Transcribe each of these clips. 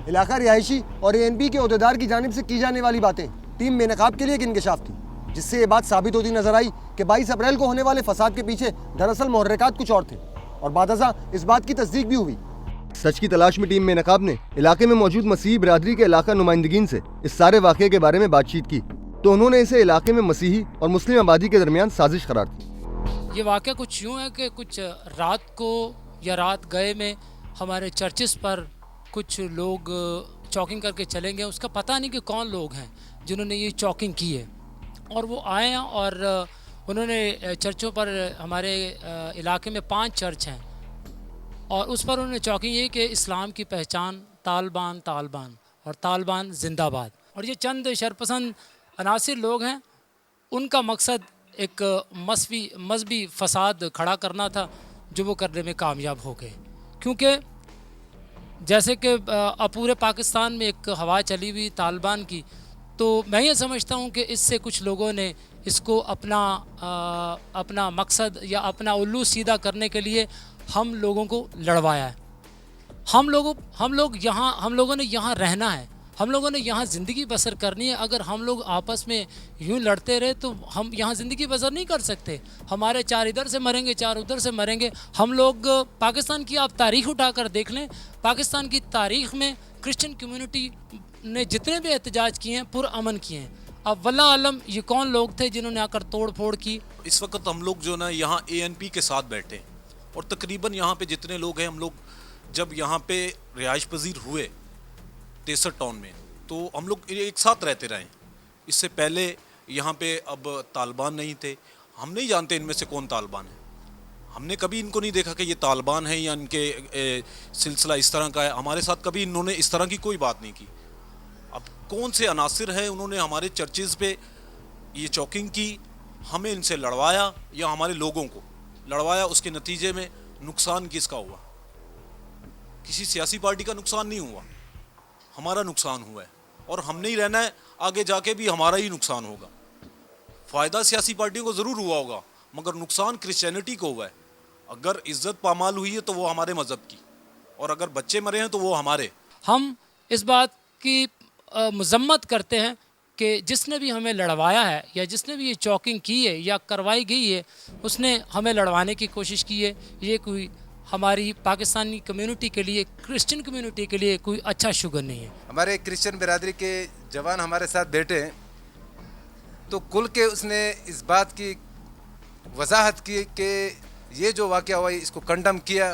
इलाका रिहायशी और ANP के अहदेदार की जानिब से की जाने वाली बातें टीम बेनकाब के लिए एक इंकशाफ थी, जिससे ये बात साबित होती नजर आई कि 22 अप्रैल को होने वाले फसाद के पीछे दरअसल मुहर्रिकात कुछ और थे और बादअज़ा इस बात की तस्दीक भी हुई। सच की तलाश में टीम बेनकाब ने इलाके में मौजूद मसीही बिरादरी के इलाका नुमाइंदगीन से इस सारे वाक़े के बारे में बातचीत की तो उन्होंने इसे इलाके में मसीही और मुस्लिम आबादी के दरमियान साजिश करार दी। ये वाक़या कुछ यूँ है कि कुछ रात को या रात गए में हमारे चर्चिस पर कुछ लोग चॉकिंग करके चले गए। उसका पता नहीं कि कौन लोग हैं जिन्होंने ये चॉकिंग की है और वो आए हैं और उन्होंने चर्चों पर, हमारे इलाके में 5 चर्च हैं और उस पर उन्होंने चॉकिंग ये कि इस्लाम की पहचान तालिबान तालिबान और तालिबान जिंदाबाद। और ये चंद शरपसंद अनासिर लोग हैं, उनका मकसद एक मजहबी फसाद खड़ा करना था जो वो करने में कामयाब हो गए। क्योंकि जैसे कि अब पूरे पाकिस्तान में एक हवा चली हुई तालिबान की, तो मैं ये समझता हूँ कि इससे कुछ लोगों ने इसको अपना मकसद या अपना उल्लू सीधा करने के लिए हम लोगों को लड़वाया है। हम लोगों ने यहाँ रहना है, हम लोगों ने यहाँ ज़िंदगी बसर करनी है। अगर हम लोग आपस में यूँ लड़ते रहे तो हम यहाँ ज़िंदगी बसर नहीं कर सकते। हमारे 4 इधर से मरेंगे, 4 उधर से मरेंगे। हम लोग पाकिस्तान की आप तारीख़ उठाकर देख लें, पाकिस्तान की तारीख़ में क्रिश्चियन कम्युनिटी ने जितने भी एहतजाज किए हैं पुरअमन किए हैं। अब वल्लाह आलम ये कौन लोग थे जिन्होंने आकर तोड़ फोड़ की। इस वक्त हम लोग जो ना यहाँ ANP के साथ बैठे और तकरीबन यहाँ पे जितने लोग हैं, हम लोग जब यहाँ पे रिहाइश पजीर हुए 63 टाउन में, तो हम लोग एक साथ रहते रहे। इससे पहले यहाँ पे अब तालिबान नहीं थे, हम नहीं जानते इनमें से कौन तालिबान है। हमने कभी इनको नहीं देखा कि ये तालिबान है या इनके सिलसिला इस तरह का है। हमारे साथ कभी इन्होंने इस तरह की कोई बात नहीं की। अब कौन से अनासिर हैं, उन्होंने हमारे चर्चेज़ पे ये चॉकिंग की, हमें इनसे लड़वाया या हमारे लोगों को लड़वाया, उसके नतीजे में नुकसान किसका हुआ? किसी सियासी पार्टी का नुकसान नहीं हुआ, हमारा नुकसान हुआ है और हमने ही रहना है, आगे जाके भी हमारा ही नुकसान होगा। फ़ायदा सियासी पार्टियों को ज़रूर हुआ होगा मगर नुकसान क्रिश्चियनिटी को हुआ है। अगर इज़्ज़त पामाल हुई है तो वो हमारे मज़हब की, और अगर बच्चे मरे हैं तो वो हमारे। हम इस बात की मज़म्मत करते हैं कि जिसने भी हमें लड़वाया है या जिसने भी ये चॉकिंग की है या करवाई गई है, उसने हमें लड़वाने की कोशिश की है। ये कोई हमारी पाकिस्तानी कम्युनिटी के लिए, क्रिश्चियन कम्युनिटी के लिए कोई अच्छा शुगर नहीं है। हमारे क्रिश्चियन बिरादरी के जवान हमारे साथ बैठे हैं तो खुल के उसने इस बात की वजाहत की कि ये जो वाक़या हुआ इसको कंडम किया,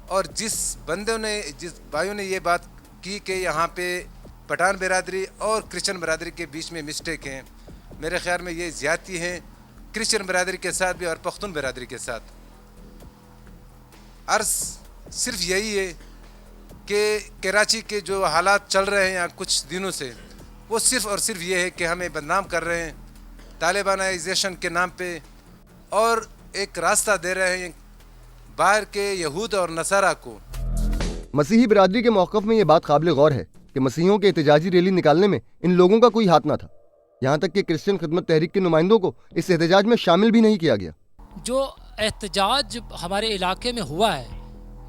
और जिस भाइयों ने ये बात की कि यहाँ पे पठान बिरादरी और क्रिश्चियन बिरादरी के बीच में मिस्टेक हैं, मेरे ख़्याल में ये ज़्यादती हैं क्रिश्चियन बिरादरी के साथ भी और पख्तून बिरादरी के साथ। अर्ज़ सिर्फ यही है कि कराची के जो हालात चल रहे हैं यहाँ कुछ दिनों से, वो सिर्फ़ और सिर्फ ये है कि हमें बदनाम कर रहे हैं तालिबानाइजेशन के नाम पे, और एक रास्ता दे रहे हैं बाहर के यहूद और नसारा को। मसीही बिरादरी के मौक़िफ़ में ये बात काबिल गौर है कि मसीहियों के एहतजाजी रैली निकालने में इन लोगों का कोई हाथ ना था। यहाँ तक कि क्रिश्चियन खिदमत तहरीक के नुमाइंदों को इस एहतजाज में शामिल भी नहीं किया गया। जो एहतजाज हमारे इलाके में हुआ है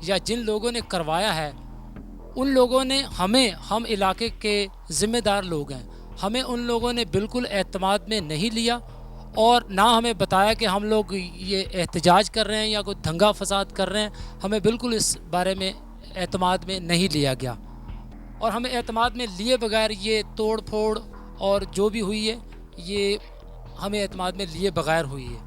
या जिन लोगों ने करवाया है, उन लोगों ने हम इलाके के ज़िम्मेदार लोग हैं, हमें उन लोगों ने बिल्कुल एतमाद में नहीं लिया और ना हमें बताया कि हम लोग ये एहतजाज कर रहे हैं या कोई दंगा फसाद कर रहे हैं। हमें बिल्कुल इस बारे में एतमाद में नहीं लिया गया और हमें एतमाद में लिए बगैर ये तोड़ फोड़ और जो भी हुई है, ये हमें एतमाद में लिए बगैर हुई है।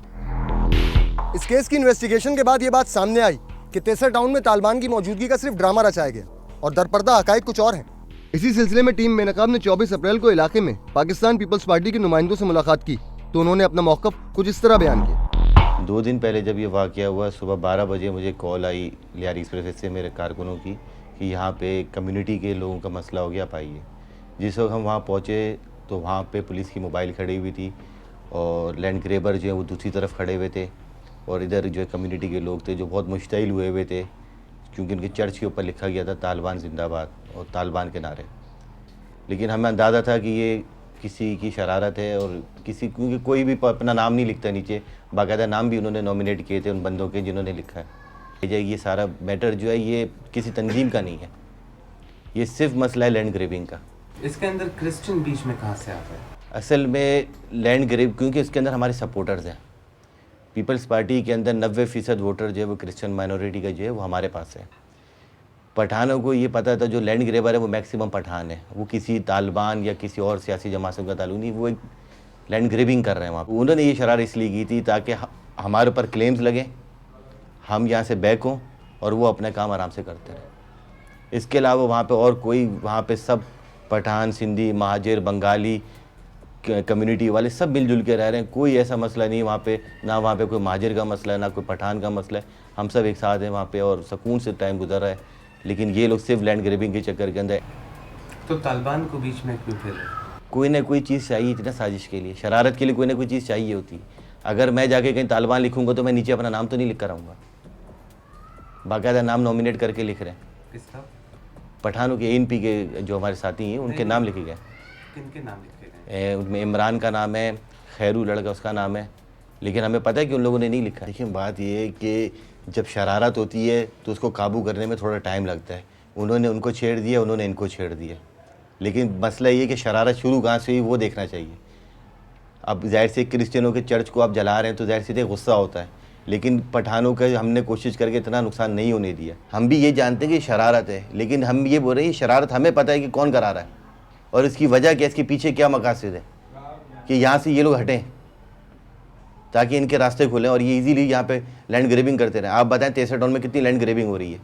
इस केस की इन्वेस्टिगेशन के बाद ये बात सामने आई कि 63 टाउन में तालिबान की मौजूदगी का सिर्फ ड्रामा रचाया गया और दरपर्दा हकायक कुछ और हैं। इसी सिलसिले में टीम बेनकाब ने 24 अप्रैल को इलाके में पाकिस्तान पीपल्स पार्टी के नुमाइंदों से मुलाकात की तो उन्होंने अपना मौक़िफ़ कुछ इस तरह बयान किया। 2 दिन पहले जब ये वाक़या हुआ, सुबह 12 बजे मुझे कॉल आई लियारी एक्सप्रेस से मेरे कारकुनों की कि यहाँ पे कम्युनिटी के लोगों का मसला हो गया, आप आइए। जिस वक्त हम वहाँ पहुँचे तो वहाँ पे पुलिस की मोबाइल खड़ी हुई थी और लैंड ग्रेबर जो है वो दूसरी तरफ खड़े हुए थे, और इधर जो है कम्युनिटी के लोग थे जो बहुत मुश्तइल हुए थे क्योंकि उनके चर्च के ऊपर लिखा गया था तालिबान जिंदाबाद और तालिबान के नारे। लेकिन हमें अंदाज़ा था कि ये किसी की शरारत है और क्योंकि कोई भी अपना नाम नहीं लिखता नीचे, बाकायदा नाम भी उन्होंने नॉमिनेट किए थे उन बंदों के जिन्होंने लिखा है। ये सारा मैटर जो है ये किसी तंजीम का नहीं है, ये सिर्फ मसला है लैंड ग्रेबिंग का। इसके अंदर क्रिश्चियन बीच में कहाँ से आता है? असल में लैंड ग्रेब क्योंकि इसके अंदर हमारे सपोर्टर्स हैं। पीपल्स पार्टी के अंदर 90% वोटर जो है वो क्रिश्चियन माइनॉरिटी का जो है वो हमारे पास है। पठानों को ये पता था जो लैंड ग्रेबर है वो मैक्सिमम पठान है, वो किसी तालिबान या किसी और सियासी जमातों का ताल्लुक नहीं, वो एक लैंड ग्रेबिंग कर रहे हैं वहाँ पर। उन्होंने ये शरारत इसलिए की थी ताकि हमारे ऊपर क्लेम्स लगें, हम यहाँ से बैक हों और वो अपना काम आराम से करते रहें। इसके अलावा वहाँ पे और कोई, वहाँ पे सब पठान, सिंधी, महाजिर, बंगाली कम्युनिटी वाले सब मिलजुल के रह रहे हैं। कोई ऐसा मसला नहीं वहाँ पे, ना वहाँ पे कोई महाजिर का मसला है ना कोई पठान का मसला है। हम सब एक साथ हैं वहाँ पे और सुकून से टाइम गुजर रहा है। लेकिन ये लोग सिर्फ लैंड ग्रेबिंग के चक्कर के अंदर। तो तालिबान को बीच में क्यों फिर? कोई ना कोई चीज़ चाहिए थी ना साजिश के लिए, शरारत के लिए कोई ना कोई चीज़ चाहिए होती है। अगर मैं जाके कहीं तालिबान लिखूंगा तो मैं नीचे अपना नाम तो नहीं लिख कर आऊँगा, बाकायदा नाम नॉमिनेट करके लिख रहे हैं। किसका? पठानों के ANP के जो हमारे साथी हैं उनके नाम लिखे गए। किनके नाम लिखे गए? उनमें इमरान का नाम है, खैरू लड़का उसका नाम है, लेकिन हमें पता है कि उन लोगों ने नहीं लिखा। देखिए बात ये है कि जब शरारत होती है तो उसको काबू करने में थोड़ा टाइम लगता है। उन्होंने उनको छेड़ दिया, उन्होंने इनको छेड़ दिया, लेकिन मसला ये कि शरारत शुरू कहाँ से हुई वो देखना चाहिए। अब जाहिर से क्रिश्चियनों के चर्च को आप जला रहे हैं तो जाहिर से गुस्सा होता है, लेकिन पठानों का हमने कोशिश करके इतना नुकसान नहीं होने दिया। हम भी ये जानते हैं कि शरारत है, लेकिन हम ये बोल रहे हैं शरारत हमें पता है कि कौन करा रहा है और इसकी वजह क्या, इसके पीछे क्या मकासद है कि यहाँ से ये लोग हटें ताकि इनके रास्ते खुलें और ये इजीली यहाँ पे लैंड ग्रेबिंग करते रहें। आप बताएं 63 टाउन में कितनी लैंड ग्रेबिंग हो रही है।